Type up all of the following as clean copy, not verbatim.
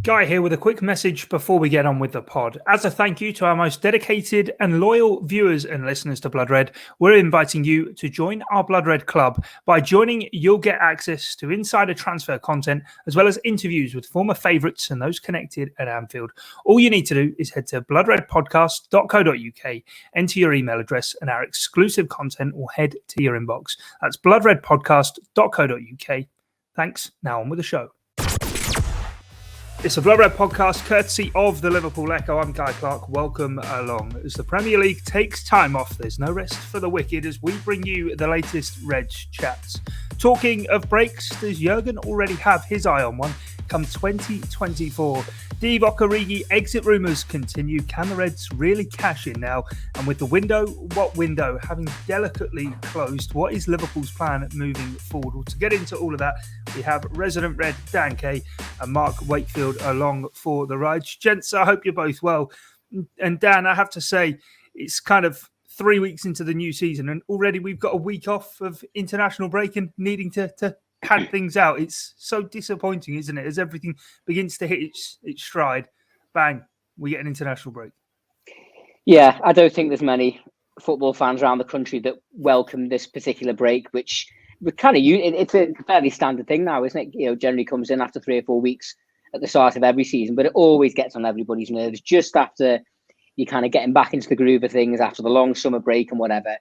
Guy here with a quick message before we get on with the pod. As a thank you to our most dedicated and loyal viewers and listeners to Blood Red, we're inviting you to join our Blood Red Club. By joining, you'll get access to insider transfer content as well as interviews with former favourites and those connected at Anfield. All you need to do is head to bloodredpodcast.co.uk, enter your email address, and our exclusive content will head to your inbox. That's bloodredpodcast.co.uk. Thanks. Now on with the show. It's a Blood Red podcast courtesy of the Liverpool Echo. I'm Guy Clarke. Welcome along. As the Premier League takes time off, there's no rest for the wicked as we bring you the latest Reds chats. Talking of breaks, does Jurgen already have his eye on one come 2024? Divock Origi exit rumours continue. Can the Reds really cash in now? And with the window, what window? Having delicately closed, what is Liverpool's plan moving forward? Well, to get into all of that, we have resident Red Dan Kay and Mark Wakefield along for the ride. Gents, I hope you're both well. And Dan, I have to say, it's kind of 3 weeks into the new season and already we've got a week off of international break and needing to pad things out. It's so disappointing, isn't it? As everything begins to hit its stride, bang, we get an international break. Yeah, I don't think there's many football fans around the country that welcome this particular break, which we kind of it's a fairly standard thing now, isn't it? You know, generally comes in after 3 or 4 weeks at the start of every season, but it always gets on everybody's nerves just after you kind of getting back into the groove of things after the long summer break and whatever.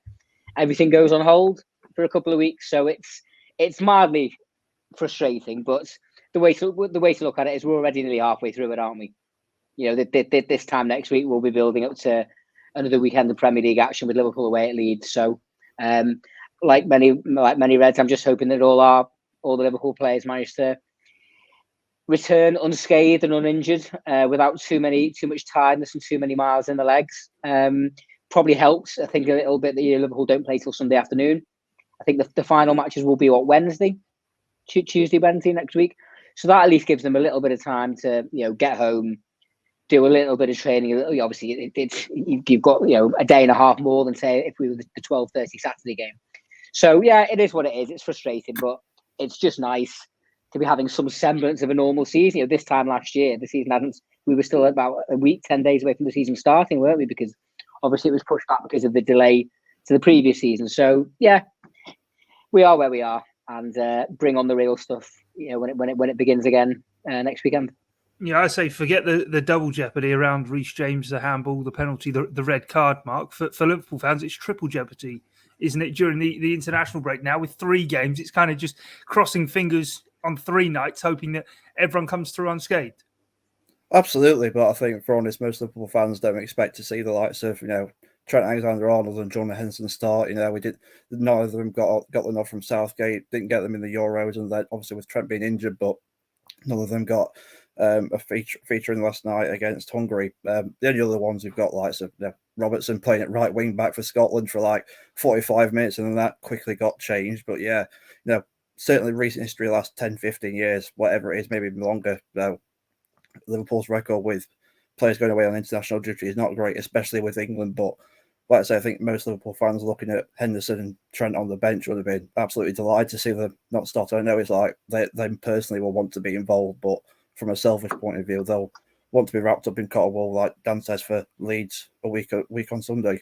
Everything goes on hold for a couple of weeks, so it's mildly frustrating. But the way to look at it is we're already nearly halfway through it, aren't we? You know, this time next week we'll be building up to another weekend of Premier League action with Liverpool away at Leeds. So, like many Reds, I'm just hoping that all the Liverpool players manage to return unscathed and uninjured, without too much tiredness and too many miles in the legs. Probably helps, I think, a little bit that Liverpool don't play till Sunday afternoon. I think the final matches will be Wednesday, Tuesday, Wednesday next week. So that at least gives them a little bit of time to get home, do a little bit of training. Obviously, you've got a day and a half more than say if we were the 12:30 Saturday game. So yeah, it is what it is. It's frustrating, but it's just nice to be having some semblance of a normal season. This time last year, the season hadn't. We were still about a week, 10 days away from the season starting, weren't we? Because obviously it was pushed back because of the delay to the previous season. So yeah, we are where we are, and bring on the real stuff. When it begins again next weekend. Yeah, I say forget the double jeopardy around Reece James, the handball, the penalty, the red card, Mark. For Liverpool fans, it's triple jeopardy, isn't it? During the international break now with 3 games, it's kind of just crossing fingers on 3 nights, hoping that everyone comes through unscathed. Absolutely, but I think, for honest, most Liverpool fans don't expect to see the likes of Trent Alexander-Arnold and John Henderson start. None of them got the nod from Southgate. Didn't get them in the Euros, and then obviously with Trent being injured, but none of them got a featuring last night against Hungary. The only other ones who've got likes of Robertson playing at right wing back for Scotland for like 45 minutes, and then that quickly got changed. But yeah, certainly recent history, last 10, 15 years, whatever it is, maybe even longer. Liverpool's record with players going away on international duty is not great, especially with England. But like I say, I think most Liverpool fans looking at Henderson and Trent on the bench would have been absolutely delighted to see them not start. I know it's like they personally will want to be involved, but from a selfish point of view, they'll want to be wrapped up in cotton wool, like Dan says, for Leeds a week on Sunday.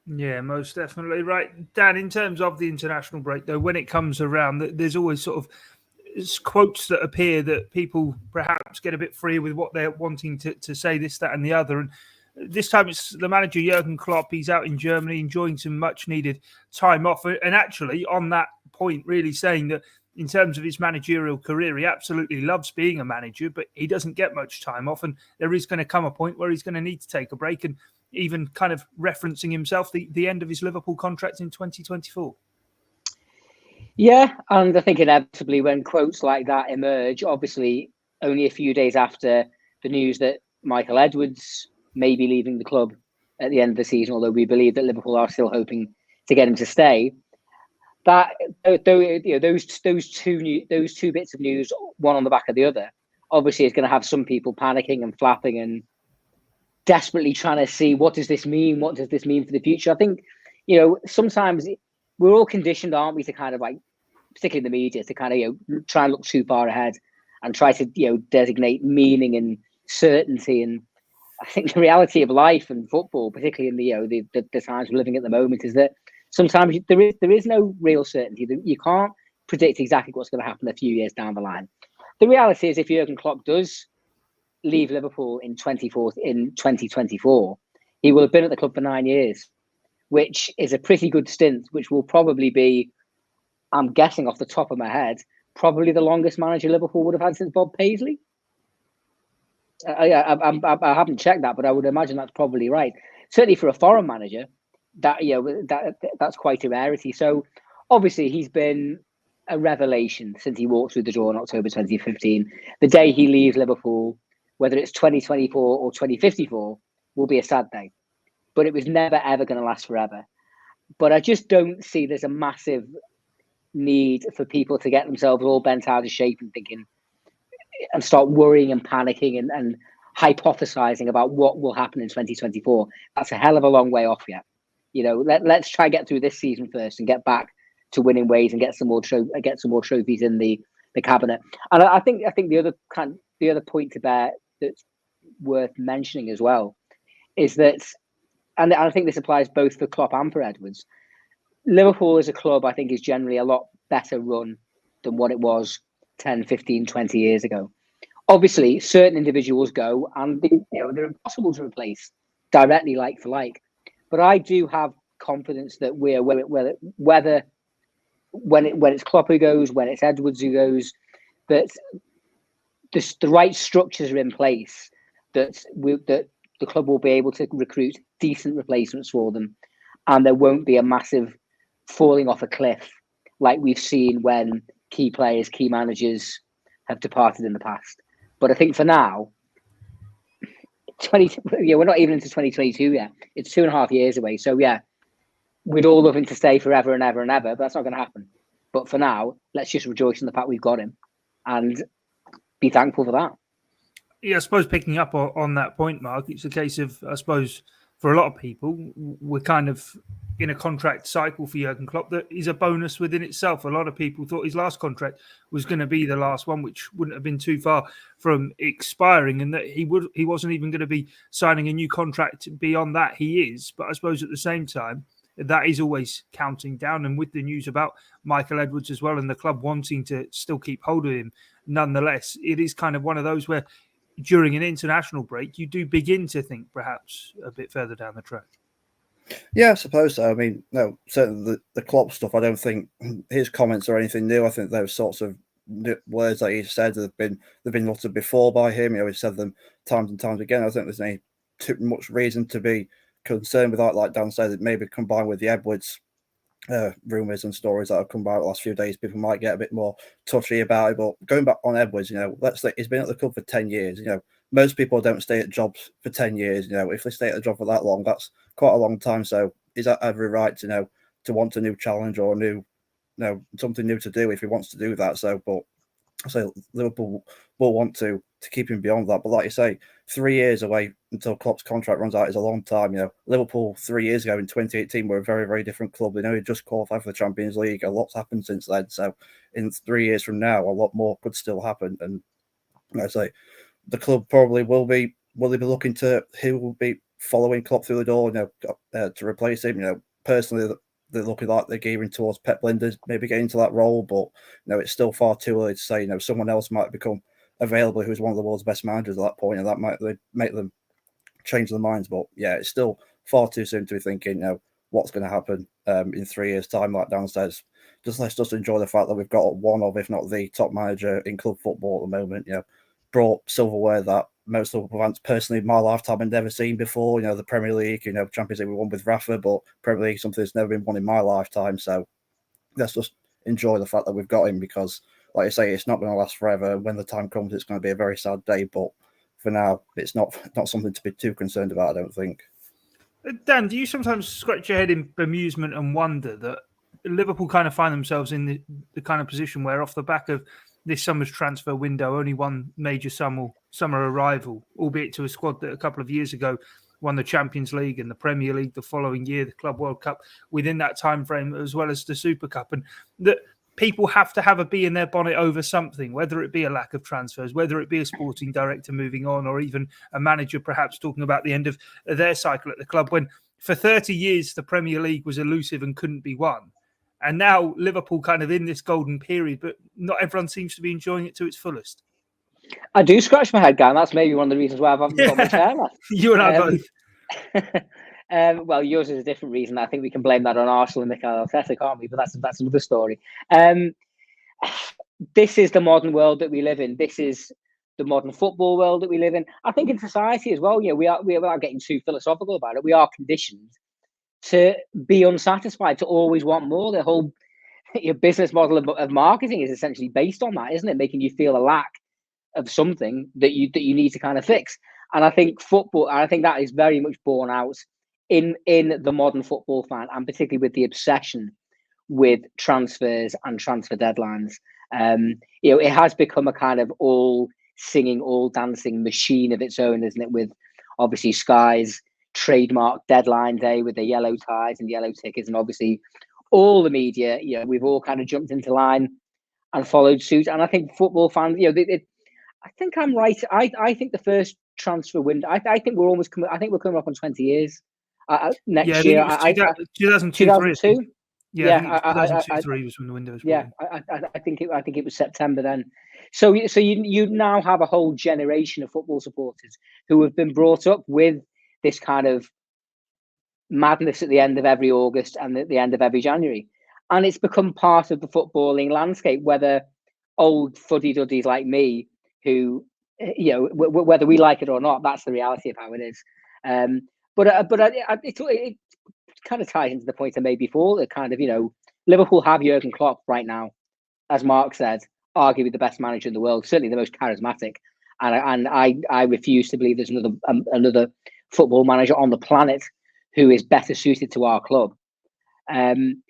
Yeah, most definitely. Right, Dan, in terms of the international break, though, when it comes around, there's always sort of quotes that appear that people perhaps get a bit free with what they're wanting to say, this, that, and the other. And this time it's the manager, Jurgen Klopp. He's out in Germany enjoying some much-needed time off. And actually, on that point, really saying that in terms of his managerial career, he absolutely loves being a manager, but he doesn't get much time off. And there is going to come a point where he's going to need to take a break, and even kind of referencing himself, the end of his Liverpool contract in 2024. Yeah, and I think inevitably when quotes like that emerge, obviously only a few days after the news that Michael Edwards may be leaving the club at the end of the season, although we believe that Liverpool are still hoping to get him to stay. That those two bits of news, one on the back of the other, obviously is going to have some people panicking and flapping and desperately trying to see, what does this mean? What does this mean for the future? I think, sometimes we're all conditioned, aren't we, to kind of like, particularly in the media, to kind of try and look too far ahead. and try to, designate meaning and certainty. And I think the reality of life and football, particularly in the times we're living at the moment, is that sometimes there is no real certainty. You can't predict exactly what's going to happen a few years down the line. The reality is, if Jurgen Klopp does leave Liverpool in 2024, he will have been at the club for 9 years, which is a pretty good stint, which will probably be, I'm guessing off the top of my head, probably the longest manager Liverpool would have had since Bob Paisley. I haven't checked that, but I would imagine that's probably right. Certainly for a foreign manager, that's quite a rarity. So obviously he's been a revelation since he walked through the door in October 2015. The day he leaves Liverpool, whether it's 2024 or 2054, will be a sad day. But it was never, ever going to last forever. But I just don't see there's a massive need for people to get themselves all bent out of shape and start worrying and panicking and hypothesizing about what will happen in 2024. That's a hell of a long way off yet. Let's try get through this season first and get back to winning ways and get some more trophies in the cabinet. And I think the other point to bear that's worth mentioning as well is that, and I think this applies both for Klopp and for Edwards, Liverpool as a club, I think, is generally a lot better run than what it was 10, 15, 20 years ago. Obviously, certain individuals go and they're impossible to replace directly like for like. But I do have confidence that whether when it's Klopp who goes, when it's Edwards who goes, that the right structures are in place, that the club will be able to recruit decent replacements for them, and there won't be a massive falling off a cliff like we've seen when key players, key managers have departed in the past. But I think for now, we're not even into 2022 yet. It's 2.5 years away. So yeah, we'd all love him to stay forever and ever and ever, but that's not going to happen. But for now, let's just rejoice in the fact we've got him and be thankful for that. Yeah, I suppose picking up on that point, Mark, it's a case of, I suppose, for a lot of people, we're kind of in a contract cycle for Jurgen Klopp that is a bonus within itself. A lot of people thought his last contract was going to be the last one, which wouldn't have been too far from expiring, and that he wasn't even going to be signing a new contract beyond that. He is, but I suppose at the same time, that is always counting down. And with the news about Michael Edwards as well and the club wanting to still keep hold of him, nonetheless, it is kind of one of those where during an international break, you do begin to think perhaps a bit further down the track. Yeah, I suppose so. I mean, no, certainly the Klopp stuff, I don't think his comments are anything new. I think those sorts of words that he said they've been uttered before by him. He said them times and times again. I think there's any too much reason to be concerned with that, like Dan said, that maybe combined with the Edwards rumours and stories that have come out the last few days, people might get a bit more touchy about it. But going back on Edwards, let's say he's been at the club for 10 years. Most people don't stay at jobs for 10 years. If they stay at a job for that long, that's quite a long time. So he's at every right to want a new challenge or something new to do if he wants to do that. So, but I say Liverpool will want to keep him beyond that. But like you say, 3 years away until Klopp's contract runs out is a long time. Liverpool 3 years ago in 2018 were a very, very different club. They he just qualified for the Champions League. A lot's happened since then. So in 3 years from now, a lot more could still happen. And like I say, the club probably will be looking to who will be following Klopp through the door, to replace him. Personally, they're looking like they're gearing towards Pep Lijnders maybe getting into that role, but it's still far too early to say. Someone else might become available who's one of the world's best managers at that point, and that might make them change their minds. But yeah, it's still far too soon to be thinking, what's going to happen in 3 years' time. Like Dan says, let's just enjoy the fact that we've got one of, if not the top manager in club football at the moment. Brought silverware that most Liverpool fans personally in my lifetime had never seen before. The Premier League, Champions League we won with Rafa, but Premier League something that's never been won in my lifetime. So let's just enjoy the fact that we've got him, because like I say, it's not going to last forever. When the time comes, it's going to be a very sad day, but for now, it's not something to be too concerned about, I don't think. Dan, do you sometimes scratch your head in bemusement and wonder that Liverpool kind of find themselves in the kind of position where off the back of this summer's transfer window, only one major summer arrival, albeit to a squad that a couple of years ago won the Champions League and the Premier League the following year, the Club World Cup within that time frame, as well as the Super Cup, and that people have to have a bee in their bonnet over something, whether it be a lack of transfers, whether it be a sporting director moving on, or even a manager perhaps talking about the end of their cycle at the club, when for 30 years the Premier League was elusive and couldn't be won. And now Liverpool kind of in this golden period, but not everyone seems to be enjoying it to its fullest. I do scratch my head, guy, and that's maybe one of the reasons why I haven't got much hair left. You and I both. Well, yours is a different reason. I think we can blame that on Arsenal and Mikel Arteta, can't we? But that's another story. This is the modern world that we live in. This is the modern football world that we live in. I think in society as well, we are without getting too philosophical about it, we are conditioned to be unsatisfied, to always want more. The whole business model of marketing is essentially based on that, isn't it? Making you feel a lack of something that you need to kind of fix. And I think that is very much borne out in the modern football fan, and particularly with the obsession with transfers and transfer deadlines. It has become a kind of all singing, all dancing machine of its own, isn't it? With obviously Sky's trademark deadline day with the yellow ties and yellow tickets, and obviously all the media, we've all kind of jumped into line and followed suit. And I think football fans, I think I'm right. I think the first transfer window, I think we're coming up on 20 years next year. 2002. Yeah, 2002-3 was when the window was. Yeah, I think it was September then. So you now have a whole generation of football supporters who have been brought up with this kind of madness at the end of every August and at the end of every January, and it's become part of the footballing landscape. Whether old fuddy-duddies like me, who whether we like it or not, that's the reality of how it is. But it kind of ties into the point I made before. That kind of Liverpool have Jurgen Klopp right now, as Mark said, arguably the best manager in the world, certainly the most charismatic. And I refuse to believe there's another football manager on the planet who is better suited to our club. Some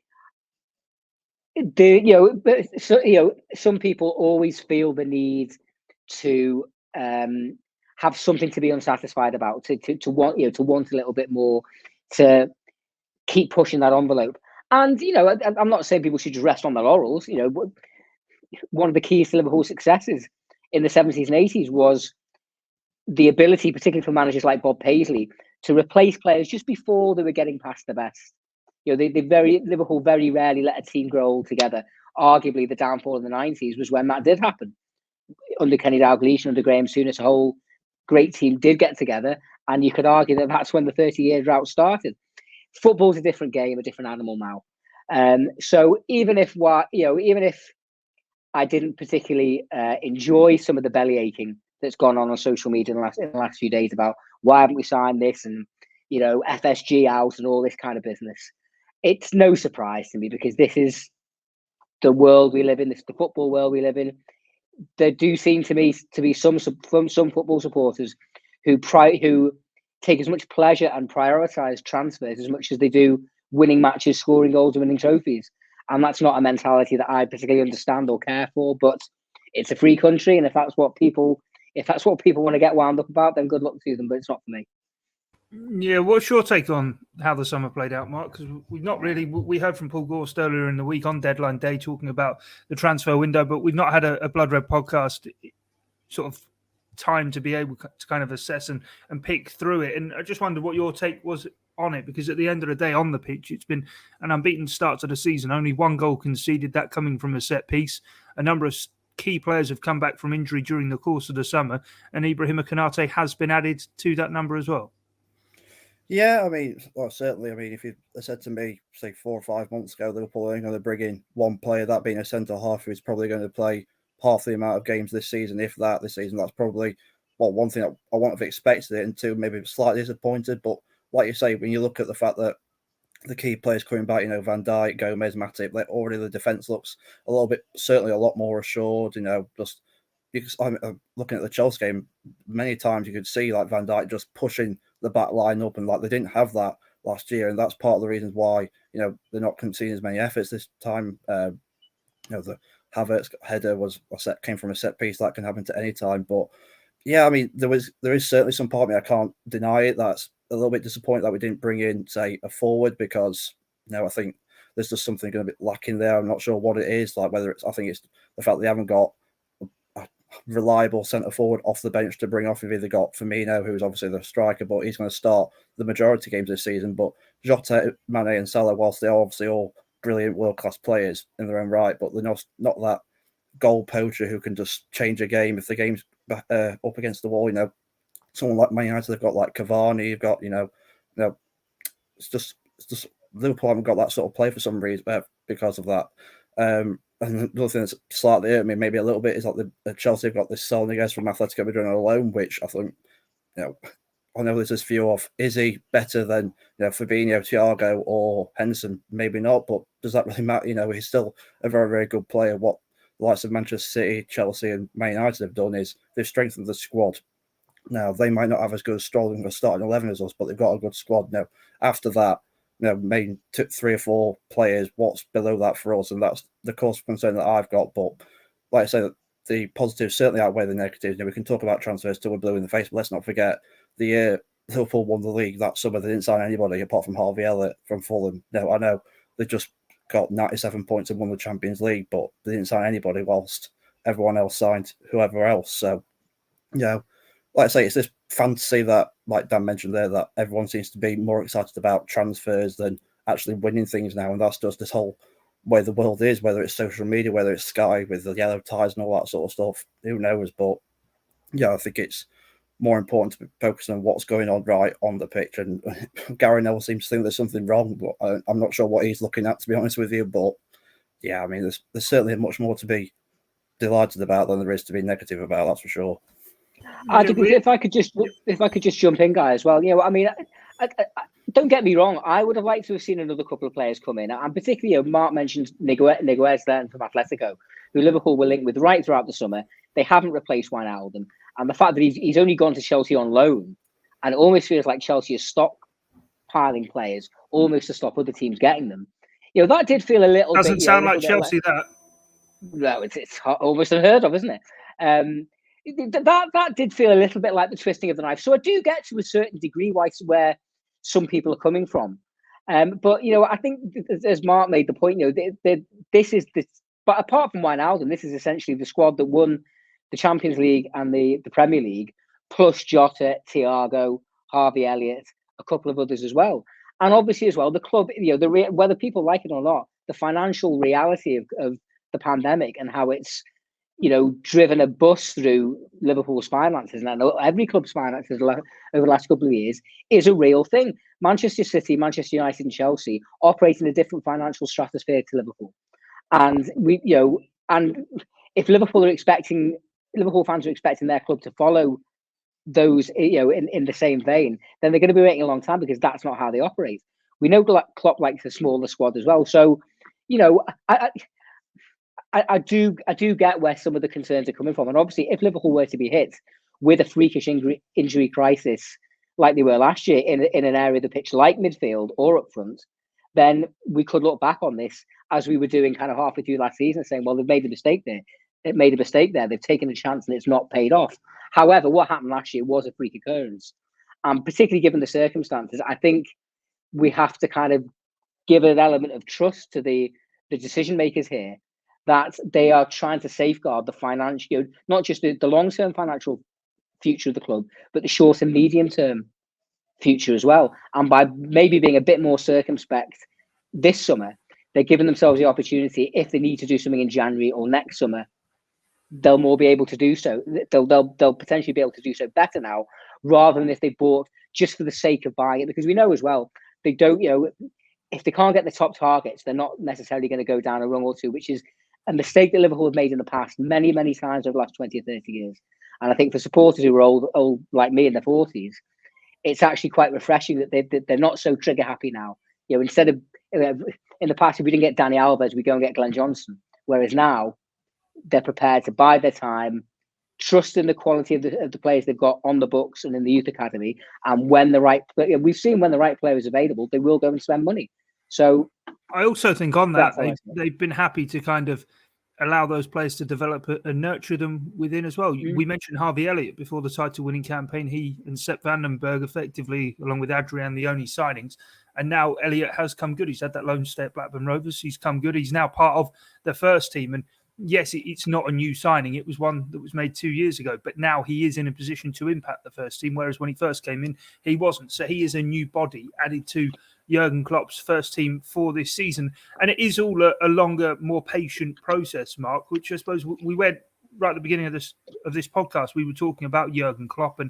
people always feel the need to have something to be unsatisfied about, to want a little bit more, to keep pushing that envelope. And I'm not saying people should just rest on their laurels. One of the keys to Liverpool's successes in the 70s and 80s was the ability, particularly for managers like Bob Paisley, to replace players just before they were getting past the best. Liverpool very rarely let a team grow old together. Arguably, the downfall in the 90s was when that did happen. Under Kenny Dalglish and under Graham Souness, a whole great team did get together, and you could argue that that's when the 30-year drought started. Football's a different game, a different animal now. So even if I didn't particularly enjoy some of the belly aching that's gone on social media in the last few days about why haven't we signed this and FSG out and all this kind of business, it's no surprise to me, because this is the world we live in. This is the football world we live in. There do seem to me to be some football supporters who take as much pleasure and prioritise transfers as much as they do winning matches, scoring goals, and winning trophies. And that's not a mentality that I particularly understand or care for. But it's a free country, and if that's what people want to get wound up about, then good luck to them. But it's not for me. Yeah, what's your take on how the summer played out, Mark? Because we heard from Paul Gorst earlier in the week on deadline day talking about the transfer window, but we've not had a Blood Red podcast sort of time to be able to kind of assess and pick through it. And I just wondered what your take was on it, because at the end of the day, on the pitch, it's been an unbeaten start to the season. Only one goal conceded, that coming from a set piece. A number of key players have come back from injury during the course of the summer, and Ibrahima Konate has been added to that number as well. Yeah, certainly. If you said to me, say 4 or 5 months ago, Liverpool are going to bring in one player, that being a centre half who's probably going to play half the amount of games this season, if that this season, that's probably one thing that I wouldn't have expected it, and two, maybe slightly disappointed. But like you say, when you look at the fact that the key players coming back, Van Dijk, Gomez, Matip, already the defence looks certainly a lot more assured. Because I'm looking at the Chelsea game, many times you could see like Van Dijk just pushing the back line up, and like they didn't have that last year, and that's part of the reasons why they're not conceding as many efforts this time. The Havertz header came from a set piece, that can happen to any time. But yeah, there is certainly some part of me, I can't deny it, that's a little bit disappointed that we didn't bring in, say, a forward, because I think there's just something going to be lacking there. I'm not sure what it is. Like whether I think it's the fact they haven't got a reliable centre forward off the bench to bring off. We've either got Firmino, who's obviously the striker, but he's going to start the majority of games this season. But Jota, Mane, and Salah, whilst they're obviously all brilliant world-class players in their own right, but they're not that goal poacher who can just change a game if the game's up against the wall. Someone like Man United, they've got like Cavani, you've got it's just Liverpool haven't got that sort of play for some reason because of that. And another thing that's slightly hurt me maybe a little bit is like the Chelsea have got this Solniguez from Atletico Madrid on a loan, which I think I know there's this view of, is he better than Fabinho, Thiago, or Henderson? Maybe not, but does that really matter? He's still a very, very good player. What the likes of Manchester City, Chelsea, and Man United have done is they've strengthened the squad. Now, they might not have as good a strong a starting 11 as us, but they've got a good squad. Now, after that, main 3 or 4 players, what's below that for us? And that's the cause of concern that I've got. But like I say, the positives certainly outweigh the negatives. We can talk about transfers till we're blue in the face, but let's not forget the year Liverpool won the league that summer, they didn't sign anybody apart from Harvey Elliott from Fulham. Now, I know they just got 97 points and won the Champions League, but they didn't sign anybody whilst everyone else signed whoever else. So, like I say, it's this fantasy that, like Dan mentioned there, that everyone seems to be more excited about transfers than actually winning things now. And that's just this whole way the world is, whether it's social media, whether it's Sky with the yellow ties and all that sort of stuff. Who knows? But I think it's more important to be focusing on what's going on right on the pitch. And Gary Neville seems to think there's something wrong, but I'm not sure what he's looking at, to be honest with you. But there's certainly much more to be delighted about than there is to be negative about. That's for sure. If I could just jump in, guys. Well, I don't get me wrong. I would have liked to have seen another couple of players come in, and particularly, Mark mentioned Niguez then from Atletico, who Liverpool were linked with right throughout the summer. They haven't replaced Wijnaldum, and the fact that he's only gone to Chelsea on loan, and it almost feels like Chelsea is stockpiling players almost to stop other teams getting them. That did feel a little. Doesn't sound like Chelsea. No, it's almost unheard of, isn't it? That did feel a little bit like the twisting of the knife. So I do get to a certain degree where some people are coming from. But I think as Mark made the point, this is this. But apart from Wijnaldum, this is essentially the squad that won the Champions League and the Premier League, plus Jota, Thiago, Harvey Elliott, a couple of others as well. And obviously as well, the club, whether people like it or not, the financial reality of the pandemic and how it's driven a bus through Liverpool's finances, and I know every club's finances over the last couple of years, is a real thing. Manchester City, Manchester United, and Chelsea operate in a different financial stratosphere to Liverpool, and and if Liverpool fans are expecting their club to follow those, in the same vein, then they're going to be waiting a long time because that's not how they operate. We know Klopp likes a smaller squad as well, so I do get where some of the concerns are coming from. And obviously, if Liverpool were to be hit with a freakish injury crisis like they were last year in an area of the pitch like midfield or up front, then we could look back on this as we were doing kind of halfway through last season, saying, well, they've made a mistake there. It made a mistake there. They've taken a chance and it's not paid off. However, what happened last year was a freak occurrence. And particularly given the circumstances, I think we have to kind of give an element of trust to the decision makers here, that they are trying to safeguard the financial, not just the long-term financial future of the club, but the short and medium-term future as well. And by maybe being a bit more circumspect this summer, they're giving themselves the opportunity, if they need to do something in January or next summer, they'll more be able to do so. They'll potentially be able to do so better now, rather than if they bought just for the sake of buying it. Because we know as well, they don't, if they can't get the top targets, they're not necessarily going to go down a rung or two, which is a mistake that Liverpool have made in the past many, many times over the last 20 or 30 years. And I think for supporters who are old like me in their 40s, it's actually quite refreshing that they're not so trigger happy now. Instead of, in the past, if we didn't get Dani Alves, we go and get Glenn Johnson. Whereas now, they're prepared to bide their time, trust in the quality of the players they've got on the books and in the youth academy. And when we've seen when the right player is available, they will go and spend money. So I also think on that, they've been happy to kind of allow those players to develop and nurture them within as well. We mentioned Harvey Elliott before the title-winning campaign. He and Sepp Vandenberg effectively, along with Adrian, the only signings. And now Elliott has come good. He's had that loan stay at Blackburn Rovers. He's come good. He's now part of the first team. And yes, it's not a new signing. It was one that was made 2 years ago. But now he is in a position to impact the first team, whereas when he first came in, he wasn't. So he is a new body added to Jurgen Klopp's first team for this season. And it is all a longer, more patient process, Mark, which I suppose we went right at the beginning of this podcast. We were talking about Jurgen Klopp and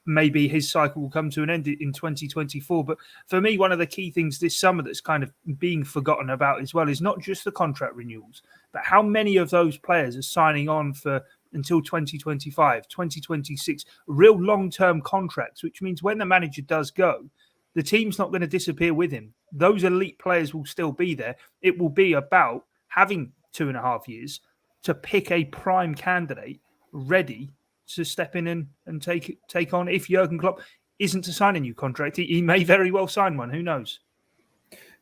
maybe his cycle will come to an end in 2024. But for me, one of the key things this summer that's kind of being forgotten about as well is not just the contract renewals, but how many of those players are signing on for until 2025, 2026, real long-term contracts, which means when the manager does go, the team's not going to disappear with him. Those elite players will still be there. It will be about having 2.5 years to pick a prime candidate ready to step in and take on. If Jurgen Klopp isn't to sign a new contract, he may very well sign one. Who knows?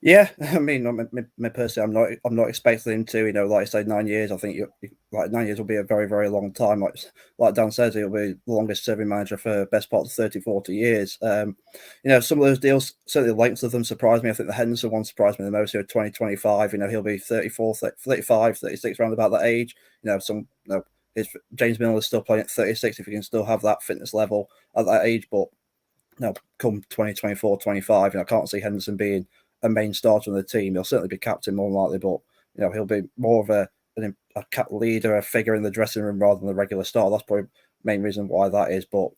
Yeah, I mean, me personally, I'm not expecting him to. Like I say, 9 years. I think 9 years will be a very, very long time. Like Dan says, he'll be the longest serving manager for best part of 30, 40 years. Some of those deals, certainly the length of them surprised me. I think the Henderson one surprised me the most. 2025. He'll be 34, 35, 36, around about that age. James Milner is still playing at 36 if he can still have that fitness level at that age. But come 2024, 25, I can't see Henderson being a main starter on the team. He'll certainly be captain more likely, but he'll be more of a leader, a figure in the dressing room rather than the regular star. That's probably the main reason why that is. But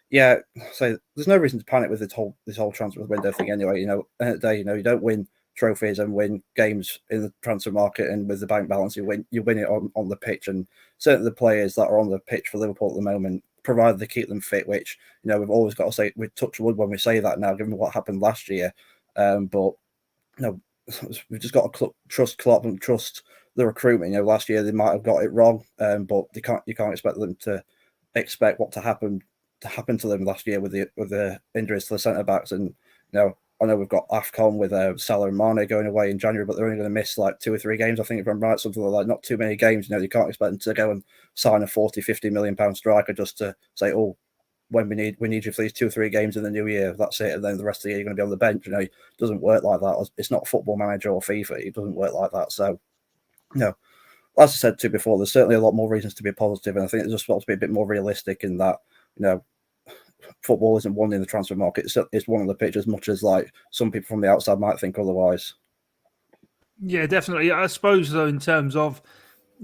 yeah, so there's no reason to panic with this whole transfer window thing anyway. At the end of the day, you don't win trophies and win games in the transfer market and with the bank balance. You win it on the pitch, and certainly the players that are on the pitch for Liverpool at the moment, provided they keep them fit, which we've always got to say, we touch wood when we say that now, given what happened last year. But we've just got to trust Klopp and trust the recruitment. Last year they might have got it wrong, but you can't expect them to expect what to happen to them last year with the injuries to the centre backs. And I know we've got AFCON with Salah and Mane going away in January, but they're only going to miss like 2 or 3 games, I think, if I'm right, something like that. Not too many games. You can't expect them to go and sign a 40, 50 million pound striker just to say, oh, when we need you for these 2 or 3 games in the new year, that's it, and then the rest of the year you're going to be on the bench. It doesn't work like that. It's not Football Manager or FIFA. It doesn't work like that. So, as I said to you before, there's certainly a lot more reasons to be positive, and I think it's just got to be a bit more realistic in that, football isn't won in the transfer market. It's won on the pitch as much as like some people from the outside might think otherwise. Yeah, definitely. I suppose though, in terms of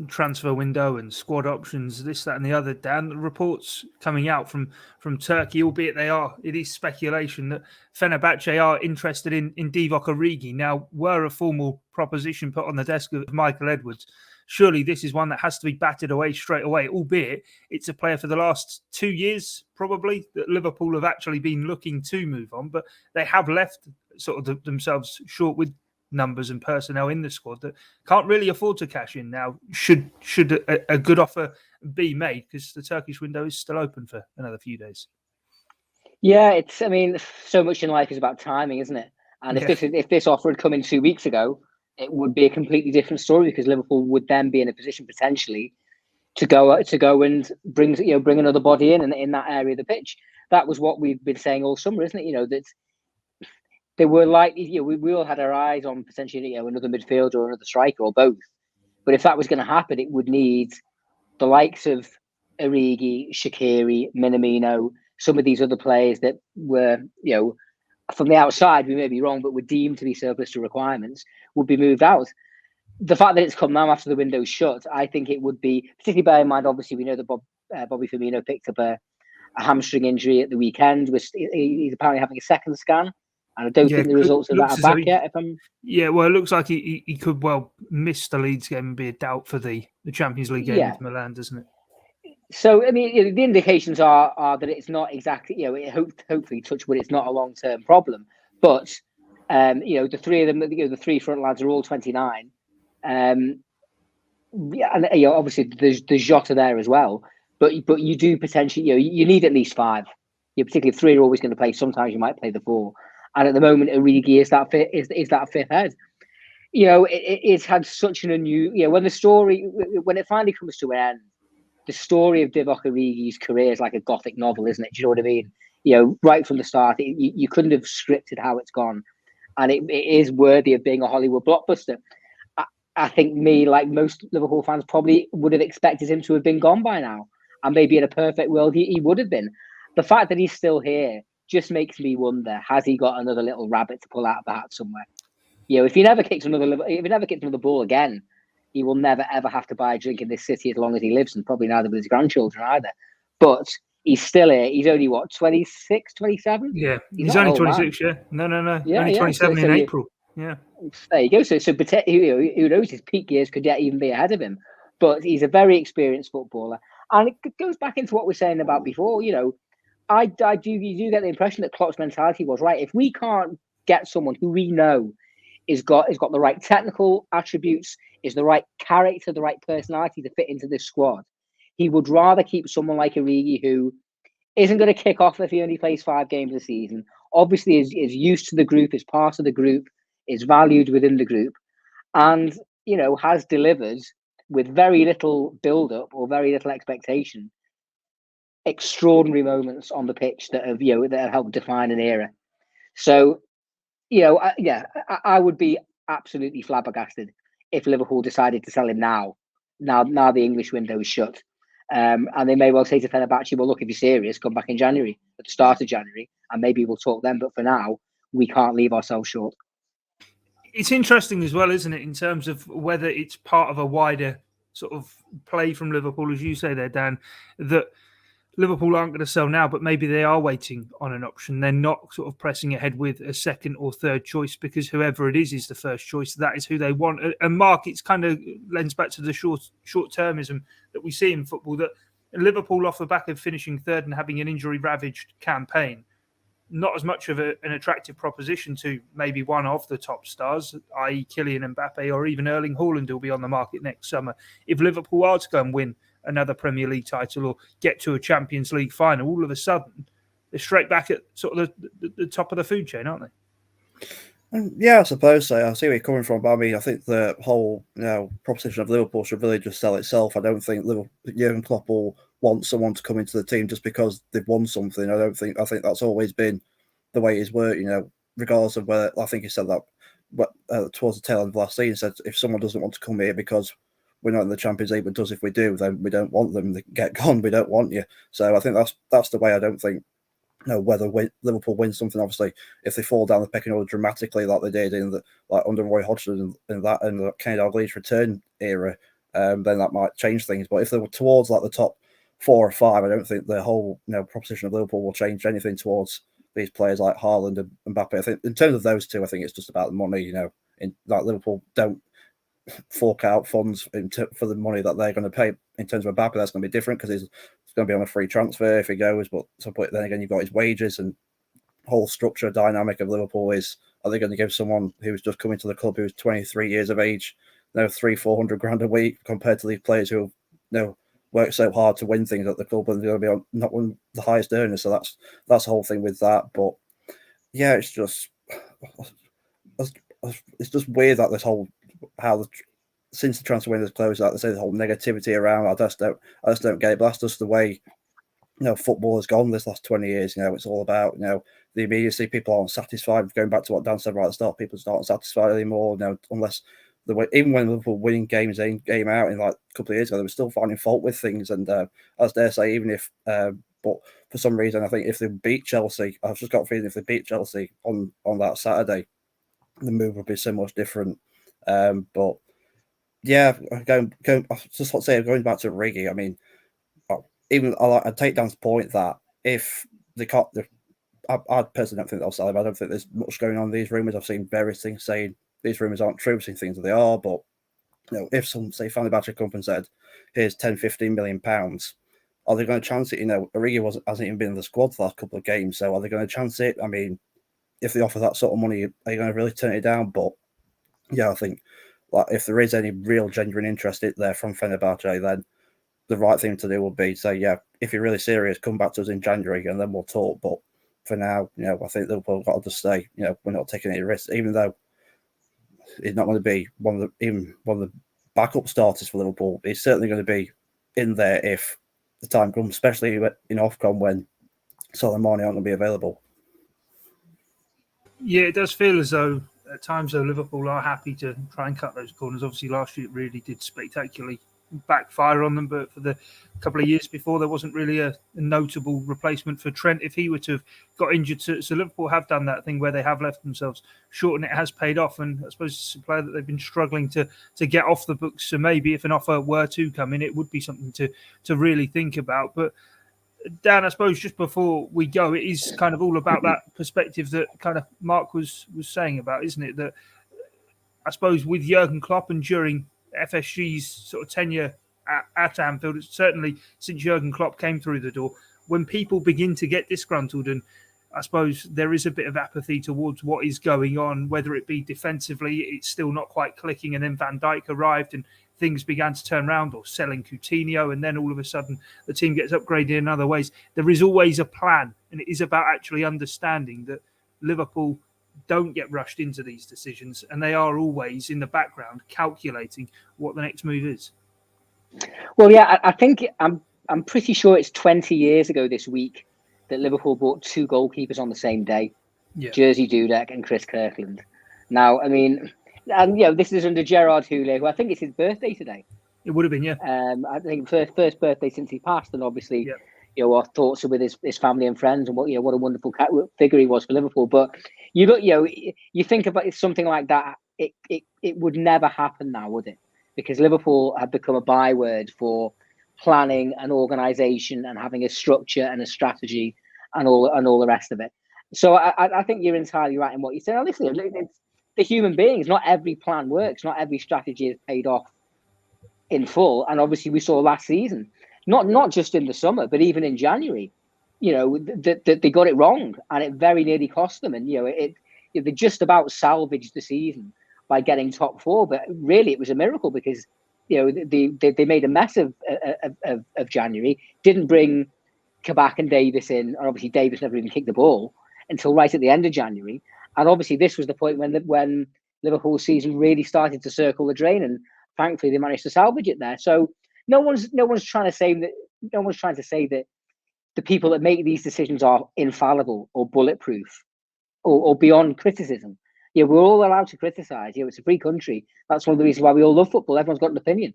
transfer window and squad options, this, that, and the other, Dan, the reports coming out from Turkey, albeit it is speculation that Fenerbahce are interested in Divock Origi. Now, were a formal proposition put on the desk of Michael Edwards, surely this is one that has to be batted away straight away, albeit it's a player for the last 2 years, probably, that Liverpool have actually been looking to move on, but they have left sort of themselves short with numbers and personnel in the squad that can't really afford to cash in now. Should a good offer be made, because the Turkish window is still open for another few days. Yeah, so much in life is about timing, isn't it? And if this offer had come in 2 weeks ago, it would be a completely different story, because Liverpool would then be in a position potentially to go and bring another body in that area of the pitch. That was what we've been saying all summer, isn't it? That they were likely, we all had our eyes on potentially, another midfielder or another striker or both. But if that was going to happen, it would need the likes of Origi, Shaqiri, Minamino, some of these other players that were, from the outside, we may be wrong, but were deemed to be surplus to requirements, would be moved out. The fact that it's come now after the window's shut, I think it would be, particularly bear in mind, obviously, we know that Bobby Firmino picked up a hamstring injury at the weekend. He's apparently having a second scan. And I don't think the results of that are back yet. Well, it looks like he could well miss the Leeds game and be a doubt for the Champions League game with Milan, doesn't it? So, the indications are that it's not exactly, hopefully, touch wood, it's not a long-term problem. But, the three of them, the 3 front lads are all 29. And obviously, there's Jota there as well. But you do potentially, you need at least 5. Particularly if 3 are always going to play. Sometimes you might play the 4. And at the moment, Origi is that fifth head. It's had such an unusual. When it finally comes to an end, the story of Divock Origi's career is like a gothic novel, isn't it? Do you know what I mean? Right from the start, you couldn't have scripted how it's gone. and it is worthy of being a Hollywood blockbuster. I think like most Liverpool fans, probably would have expected him to have been gone by now. And maybe in a perfect world, he would have been. The fact that he's still here just makes me wonder, has he got another little rabbit to pull out of the hat somewhere? If he never kicks another ball again, he will never, ever have to buy a drink in this city as long as he lives, and probably neither with his grandchildren either. But he's still here. He's only, 26, 27? Yeah, he's only 26, man. Yeah. No. Yeah, only 27 in April. Yeah. There you go. So who knows, his peak years could yet even be ahead of him. But he's a very experienced footballer. And it goes back into what we were saying about before. I do get the impression that Klopp's mentality was right. If we can't get someone who we know has got the right technical attributes, is the right character, the right personality to fit into this squad, he would rather keep someone like Origi, who isn't going to kick off if he only plays 5 games a season. Obviously, is used to the group, is part of the group, is valued within the group, and has delivered with very little build-up or very little expectation extraordinary moments on the pitch that have helped define an era. So, I would be absolutely flabbergasted if Liverpool decided to sell him now the English window is shut. And they may well say to Fenerbahce, well, look, if you're serious, come back in January, at the start of January, and maybe we'll talk then. But for now, we can't leave ourselves short. It's interesting as well, isn't it, in terms of whether it's part of a wider sort of play from Liverpool, as you say there, Dan, that Liverpool aren't going to sell now, but maybe they are waiting on an option. They're not sort of pressing ahead with a second or third choice, because whoever it is the first choice. That is who they want. And Mark, it's kind of lends back to the short-termism that we see in football, that Liverpool, off the back of finishing third and having an injury-ravaged campaign, not as much of an attractive proposition to maybe one of the top stars, i.e. Kylian Mbappe or even Erling Haaland, will be on the market next summer. If Liverpool are to go and win another Premier League title or get to a Champions League final, all of a sudden they're straight back at sort of the top of the food chain, aren't they? Yeah, I suppose so. I see where you're coming from, but I mean, I think the whole proposition of Liverpool should really just sell itself. I don't think Jurgen Klopp will want someone to come into the team just because they've won something. I think that's always been the way he's worked. Regardless of whether, I think he said that towards the tail end of last season, said if someone doesn't want to come here because we're not in the Champions League, but does if we do, then we don't want them. They get gone. We don't want you. So I think that's the way. I don't think whether Liverpool win something. Obviously, if they fall down the pecking order dramatically, like they did in under Roy Hodgson and the Kenny Dalglish's return era, then that might change things. But if they were towards the top 4 or 5, I don't think the whole proposition of Liverpool will change anything towards these players like Haaland and Mbappe. I think in terms of those two, I think it's just about the money. Liverpool don't fork out funds for the money that they're going to pay. In terms of Mbappe, that's going to be different because he's going to be on a free transfer if he goes. But then again, you've got his wages and whole structure dynamic of Liverpool is, are they going to give someone who's just coming to the club who's 23 years of age, 300-400 grand a week, compared to these players who work so hard to win things at the club and they're going to be not one of the highest earners. So that's the whole thing with that. But yeah, it's just weird that this whole since the transfer window closed, like they say, the whole negativity around. I just don't get it. But that's just the way football has gone this last 20 years. It's all about the immediacy. People aren't satisfied. Going back to what Dan said right at the start, people aren't satisfied anymore. Unless even when Liverpool winning games in, game out in a couple of years ago, they were still finding fault with things. And as dare say, even if but for some reason, I think if they beat Chelsea, I've just got a feeling if they beat Chelsea on that Saturday, the move would be so much different. But yeah, going just want to say, going back to Origi, I mean, even I take Dan's point that if they can't, I personally don't think they'll sell him. I don't think there's much going on in these rumours. I've seen various things saying these rumours aren't true, I've seen things that they are, but if some say Fenerbahce come up and said, here's 10-15 million pounds, are they going to chance it? Origi hasn't even been in the squad for the last couple of games, so are they going to chance it? I mean, if they offer that sort of money, are you going to really turn it down? But yeah, I think if there is any real genuine interest there from Fenerbahce, then the right thing to do would be say, yeah, if you're really serious, come back to us in January and then we'll talk. But for now, I think Liverpool got to just say, we're not taking any risks, even though he's not going to be one of the backup starters for Liverpool. He's certainly going to be in there if the time comes, especially in Ofcom when Soleimani aren't going to be available. Yeah, it does feel as though at times though Liverpool are happy to try and cut those corners. Obviously, last year it really did spectacularly backfire on them, but for the couple of years before, there wasn't really a notable replacement for Trent if he were to have got injured. So Liverpool have done that thing where they have left themselves short, and it has paid off. And I suppose it's a player that they've been struggling to get off the books. So maybe if an offer were to come in, it would be something to really think about. But Dan, I suppose just before we go, it is kind of all about that perspective that kind of Mark was saying about, isn't it? That I suppose with Jurgen Klopp and during FSG's sort of tenure at Anfield, certainly since Jurgen Klopp came through the door, when people begin to get disgruntled and I suppose there is a bit of apathy towards what is going on, whether it be defensively, it's still not quite clicking, and then Van Dijk arrived and things began to turn around, or selling Coutinho, and then all of a sudden the team gets upgraded in other ways. There is always a plan, and it is about actually understanding that Liverpool don't get rushed into these decisions, and they are always in the background calculating what the next move is. Well, yeah, I think I'm pretty sure it's 20 years ago this week that Liverpool bought two goalkeepers on the same day, Jerzy Dudek and Chris Kirkland. Now, I mean, and this is under Gerard Houllier, who I think it's his birthday today. It would have been, yeah. I think first birthday since he passed, and obviously, our thoughts are with his family and friends, and what a wonderful figure he was for Liverpool. But you look, you think about something like that, it would never happen now, would it? Because Liverpool have become a byword for planning and organisation and having a structure and a strategy and all the rest of it. So I think you're entirely right in what you said. Listen, it's the human beings. Not every plan works. Not every strategy is paid off in full. And obviously, we saw last season, not just in the summer, but even in January, that they got it wrong, and it very nearly cost them. And they just about salvaged the season by getting top four. But really, it was a miracle because they made a mess of January. Didn't bring Kabak and Davis in, and obviously Davis never even kicked the ball until right at the end of January. And obviously, this was the point when Liverpool's season really started to circle the drain, and thankfully they managed to salvage it there. So no one's trying to say that the people that make these decisions are infallible or bulletproof or beyond criticism. We're all allowed to criticize. It's a free country. That's one of the reasons why we all love football. Everyone's got an opinion.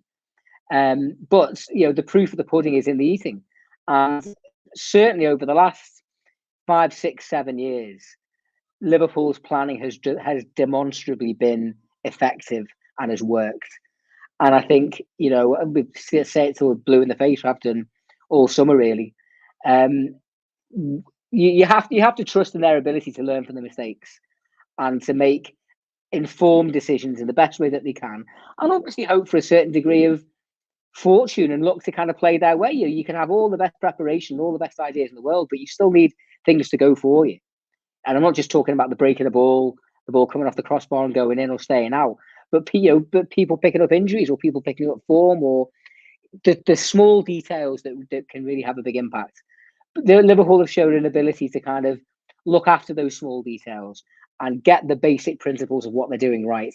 But the proof of the pudding is in the eating. And certainly over the last 5, 6, 7 years, Liverpool's planning has demonstrably been effective and has worked. And I think, we say it till blue in the face. I've done all summer really. You have to trust in their ability to learn from the mistakes and to make informed decisions in the best way that they can, and obviously hope for a certain degree of fortune and luck to kind of play their way. You can have all the best preparation, all the best ideas in the world, but you still need things to go for you. And I'm not just talking about the breaking the ball coming off the crossbar and going in or staying out, but people picking up injuries or people picking up form or the small details that can really have a big impact. Liverpool have shown an ability to kind of look after those small details and get the basic principles of what they're doing right.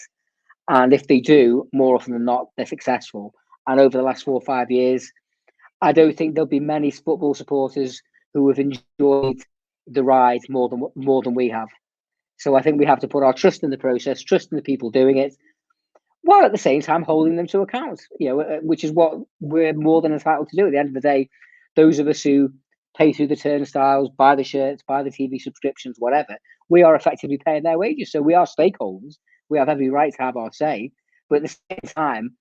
And if they do, more often than not, they're successful. And over the last 4 or 5 years, I don't think there'll be many football supporters who have enjoyed the ride more than we have. So I think we have to put our trust in the process, trust in the people doing it, while at the same time holding them to account, which is what we're more than entitled to do. At the end of the day, those of us who pay through the turnstiles, buy the shirts, buy the TV subscriptions, whatever, we are effectively paying their wages. So we are stakeholders. We have every right to have our say. But at the same time,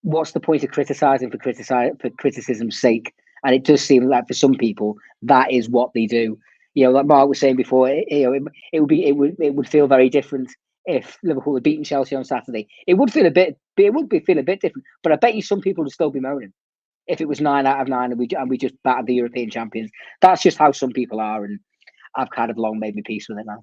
what's the point of criticizing for criticism's sake? And it does seem like for some people, that is what they do. Like Mark was saying before, it would feel very different if Liverpool had beaten Chelsea on Saturday. It would feel a bit different. But I bet you some people would still be moaning if it was 9 out of 9 and we just battered the European champions. That's just how some people are, and I've kind of long made my peace with it now.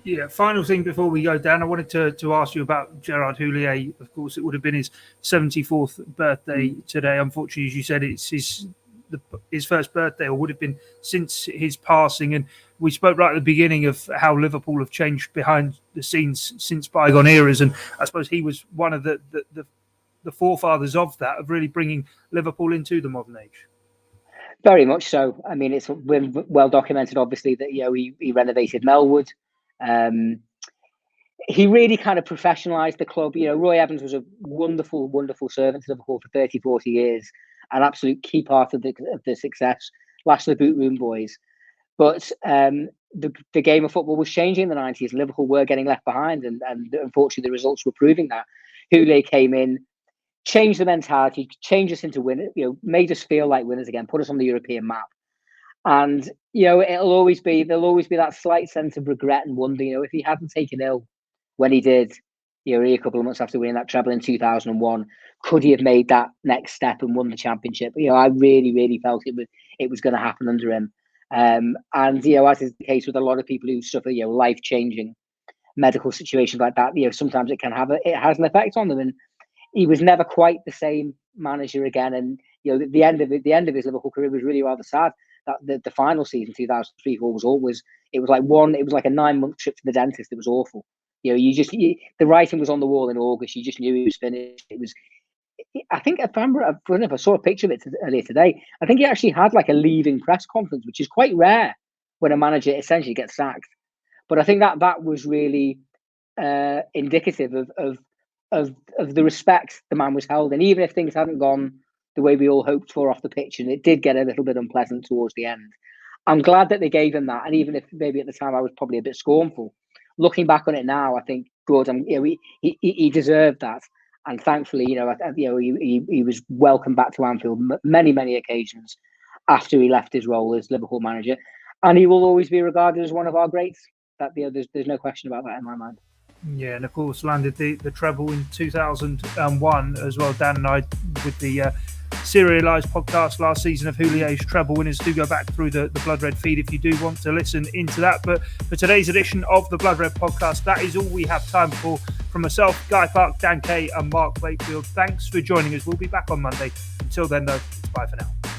Yeah, final thing before we go down, I wanted to ask you about Gerard Houllier. Of course, it would have been his 74th birthday today. Unfortunately, as you said, it's his first birthday, or would have been since his passing. And we spoke right at the beginning of how Liverpool have changed behind the scenes since bygone eras. And I suppose he was one of the forefathers of that, of really bringing Liverpool into the modern age. Very much so. I mean, it's been well documented, obviously, that he renovated Melwood. He really kind of professionalised the club. Roy Evans was a wonderful, wonderful servant to Liverpool for 30, 40 years, an absolute key part of the success. Last of the boot room boys. But the game of football was changing in the 90s. Liverpool were getting left behind, and unfortunately the results were proving that. Houllier came in, changed the mentality, changed us into winners, made us feel like winners again, put us on the European map. And, there'll always be that slight sense of regret and wonder, if he hadn't taken ill when he did, a couple of months after winning that treble in 2001, could he have made that next step and won the championship? I really, really felt it was going to happen under him. And, as is the case with a lot of people who suffer, life-changing medical situations like that, sometimes it has an effect on them. And he was never quite the same manager again. And, the end of his Liverpool career was really rather sad. That the final season, 2003-4, it was like a 9-month trip to the dentist. It was awful. The writing was on the wall in August. You just knew he was finished. It was, I think, I saw a picture of it earlier today. I think he actually had like a leaving press conference, which is quite rare when a manager essentially gets sacked. But I think that was really indicative of the respect the man was held. And even if things hadn't gone the way we all hoped for off the pitch, and it did get a little bit unpleasant towards the end, I'm glad that they gave him that. And even if maybe at the time I was probably a bit scornful, looking back on it now, I think good. He deserved that. And thankfully, he was welcomed back to Anfield many, many occasions after he left his role as Liverpool manager, and he will always be regarded as one of our greats. That there's no question about that in my mind. Yeah, and of course landed the treble in 2001 as well. Dan and I, with the serialised podcast last season of Houlier's treble winners, do go back through the Blood Red feed if you do want to listen into that. But for today's edition of the Blood Red podcast, that is all we have time for. From myself, Guy Clarke, Dan Kay and Mark Wakefield, thanks for joining us. We'll be back on Monday. Until then, though, it's bye for now.